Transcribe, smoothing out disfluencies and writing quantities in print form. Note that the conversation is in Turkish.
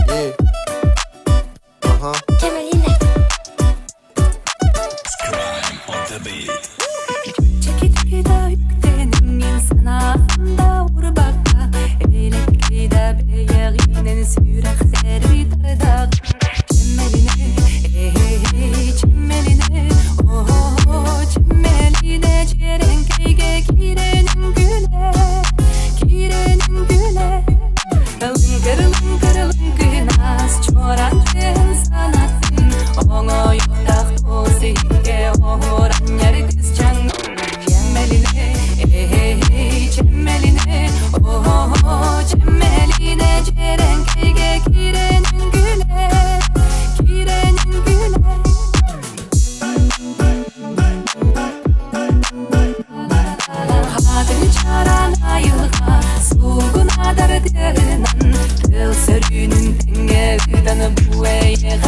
Yeah. Aha. Kemal'ine Crime on the beat. Çekitgida yüktenin insananda urbakka Elektrida beyeğinin sürekleri darda Çemmeline, çemmeline Oh, çemmeline Cerenkeyge girenin güle Girenin güle Lıngır lıngır lıngırnaz Çorancın sanatsın Ona yoktak tozike Oran yer kızcan Çemmeline, çemmeline Oh, çemmeline Cerenkeyge girenin güle Girenin güle Hadın çarana yılga Sulguna dardırınan Tıl sörünün tenge Gıdanı bu eyeğe